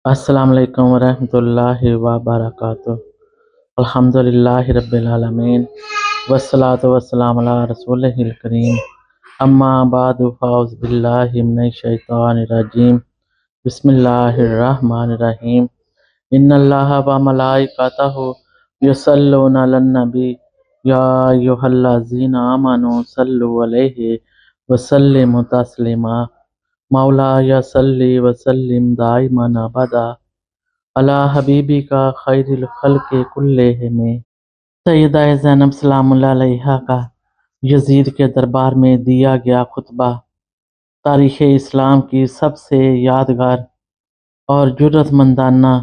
السلام علیکم ورحمۃ اللہ وبرکاتہ۔ الحمدللہ رب العالمین والصلاۃ والسلام علی رسولہ الکریم، اما بعد فاعوذ باللہ من الشیطان الرجیم، بسم اللہ الرحمن الرحیم۔ ان اللہ وملائکتہ یصلون علی النبی یا ایھا الذین آمنوا صلوا علیہ وسلموا تسلیما۔ مولایا صلی وسلم دائما ابدا علی حبیبی کا خیر الخلق کلہم۔ سیدہ زینب سلام اللہ علیہا کا یزید کے دربار میں دیا گیا خطبہ تاریخ اسلام کی سب سے یادگار اور جرأت مندانہ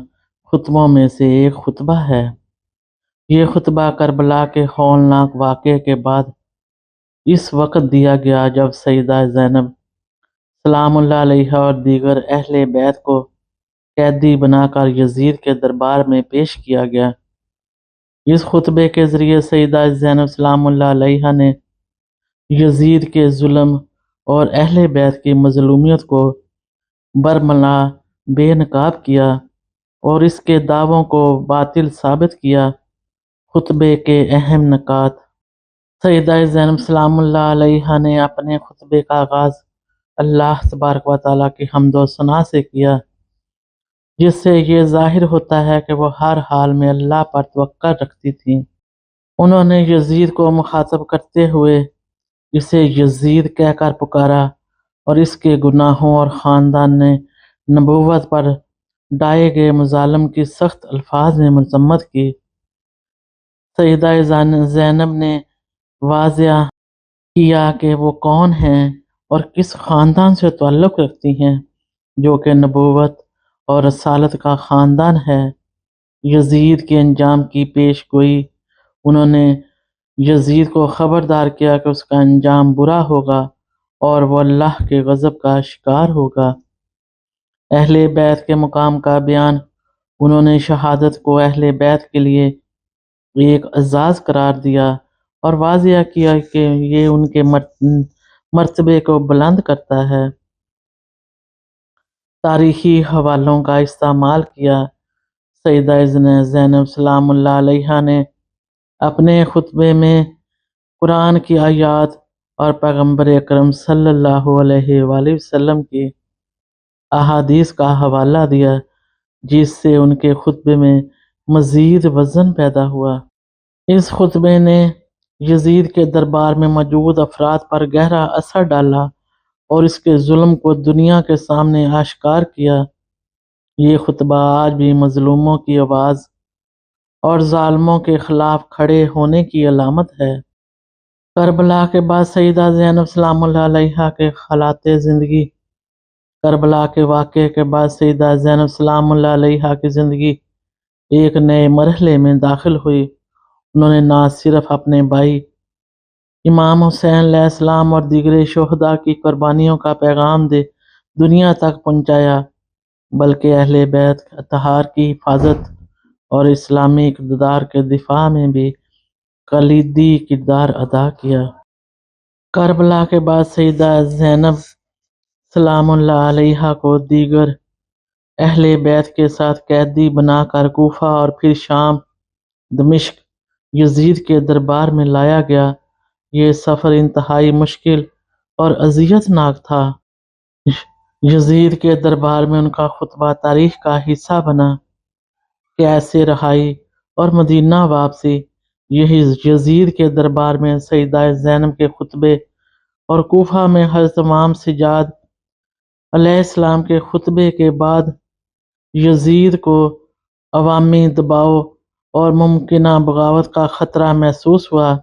خطبوں میں سے ایک خطبہ ہے۔ یہ خطبہ کربلا کے ہولناک واقعے کے بعد اس وقت دیا گیا جب سیدہ زینب سلام اللہ علیہا اور دیگر اہل بیت کو قیدی بنا کر یزید کے دربار میں پیش کیا گیا۔ اس خطبے کے ذریعے سیدہ زینب سلام اللہ علیہا نے یزید کے ظلم اور اہل بیت کی مظلومیت کو برملا بے نقاب کیا اور اس کے دعووں کو باطل ثابت کیا۔ خطبے کے اہم نکات۔ سیدہ زینب سلام اللہ علیہا نے اپنے خطبے کا آغاز اللہ تبارک و تعالیٰ کی حمد و ثنا سے کیا، جس سے یہ ظاہر ہوتا ہے کہ وہ ہر حال میں اللہ پر توکل رکھتی تھیں۔ انہوں نے یزید کو مخاطب کرتے ہوئے اسے یزید کہہ کر پکارا اور اس کے گناہوں اور خاندان نے نبوت پر ڈھائے گئے مظالم کی سخت الفاظ میں مذمت کی۔ سیدہ زینب نے واضح کیا کہ وہ کون ہیں اور کس خاندان سے تعلق رکھتی ہیں، جو کہ نبوت اور رسالت کا خاندان ہے۔ یزید کے انجام کی پیش گوئی۔ انہوں نے یزید کو خبردار کیا کہ اس کا انجام برا ہوگا اور وہ اللہ کے غضب کا شکار ہوگا۔ اہل بیت کے مقام کا بیان۔ انہوں نے شہادت کو اہل بیت کے لیے ایک اعزاز قرار دیا اور واضح کیا کہ یہ ان کے مرتبے کو بلند کرتا ہے۔ تاریخی حوالوں کا استعمال کیا۔ سیدہ زینب سلام اللہ علیہا نے اپنے خطبے میں قرآن کی آیات اور پیغمبر اکرم صلی اللہ علیہ وآلہ وسلم کی احادیث کا حوالہ دیا، جس سے ان کے خطبے میں مزید وزن پیدا ہوا۔ اس خطبے نے یزید کے دربار میں موجود افراد پر گہرا اثر ڈالا اور اس کے ظلم کو دنیا کے سامنے آشکار کیا۔ یہ خطبہ آج بھی مظلوموں کی آواز اور ظالموں کے خلاف کھڑے ہونے کی علامت ہے۔ کربلا کے بعد سیدہ زینب سلام اللہ علیہا کے حالات زندگی۔ کربلا کے واقعے کے بعد سیدہ زینب سلام اللہ علیہا کی زندگی ایک نئے مرحلے میں داخل ہوئی۔ انہوں نے نہ صرف اپنے بھائی امام حسین علیہ السلام اور دیگر شہداء کی قربانیوں کا پیغام دنیا تک پہنچایا، بلکہ اہل بیت اطہار کی حفاظت اور اسلامی اقتدار کے دفاع میں بھی کلیدی کردار ادا کیا۔ کربلا کے بعد سیدہ زینب سلام اللہ علیہا کو دیگر اہل بیت کے ساتھ قیدی بنا کر کوفہ اور پھر شام، دمشق، یزید کے دربار میں لایا گیا۔ یہ سفر انتہائی مشکل اور اذیت ناک تھا۔ یزید کے دربار میں ان کا خطبہ تاریخ کا حصہ بنا۔ کیسے رہائی اور مدینہ واپسی۔ یہی یزید کے دربار میں سیدہ زینب کے خطبے اور کوفہ میں حضرت امام سجاد علیہ السلام کے خطبے کے بعد یزید کو عوامی دباؤ اور ممکنہ بغاوت کا خطرہ محسوس ہوا۔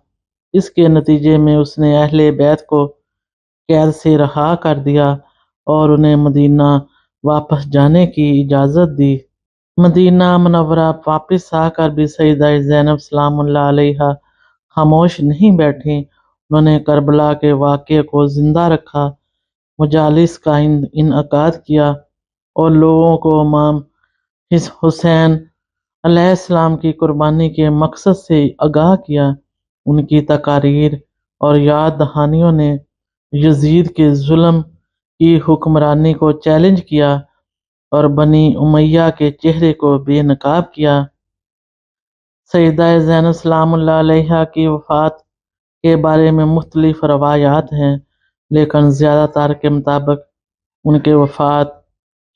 اس کے نتیجے میں اس نے اہل بیت کو قید سے رہا کر دیا اور انہیں مدینہ واپس جانے کی اجازت دی۔ مدینہ منورہ واپس آ کر بھی سیدہ زینب سلام اللہ علیہا خاموش نہیں بیٹھیں۔ انہوں نے کربلا کے واقعے کو زندہ رکھا، مجالس کا انعقاد کیا اور لوگوں کو امام حسین علیہ السلام کی قربانی کے مقصد سے آگاہ کیا۔ ان کی تقاریر اور یاد دہانیوں نے یزید کے ظلم کی حکمرانی کو چیلنج کیا اور بنی امیہ کے چہرے کو بے نقاب کیا۔ سیدہ زینب سلام اللہ علیہا کی وفات کے بارے میں مختلف روایات ہیں، لیکن زیادہ تر کے مطابق ان کی وفات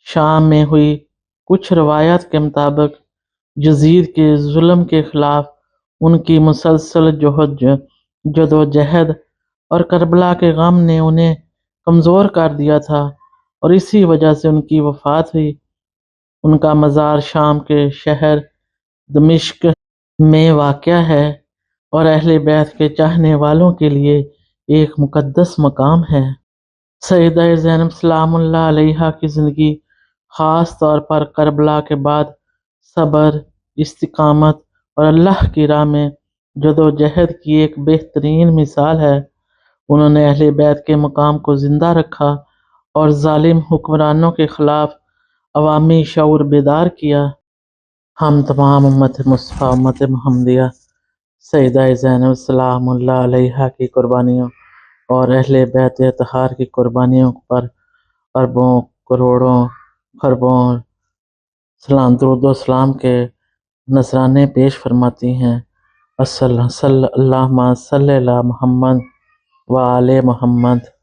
شام میں ہوئی۔ کچھ روایات کے مطابق یزید کے ظلم کے خلاف ان کی مسلسل جدوجہد اور کربلا کے غم نے انہیں کمزور کر دیا تھا، اور اسی وجہ سے ان کی وفات ہوئی۔ ان کا مزار شام کے شہر دمشق میں واقع ہے اور اہل بیت کے چاہنے والوں کے لیے ایک مقدس مقام ہے۔ سیدہ زینب سلام اللہ علیہا کی زندگی خاص طور پر کربلا کے بعد صبر، استقامت اور اللہ کی راہ میں جدوجہد کی ایک بہترین مثال ہے۔ انہوں نے اہل بیت کے مقام کو زندہ رکھا اور ظالم حکمرانوں کے خلاف عوامی شعور بیدار کیا۔ ہم تمام امت مصطفیٰ امت محمدیہ سیدہ زینب سلام اللہ علیہا کی قربانیوں اور اہل بیت اطہار کی قربانیوں پر اربوں کروڑوں خربوں درود و سلام کے نذرانے پیش فرماتی ہیں۔ اللہم صلی علی محمد و آل محمد۔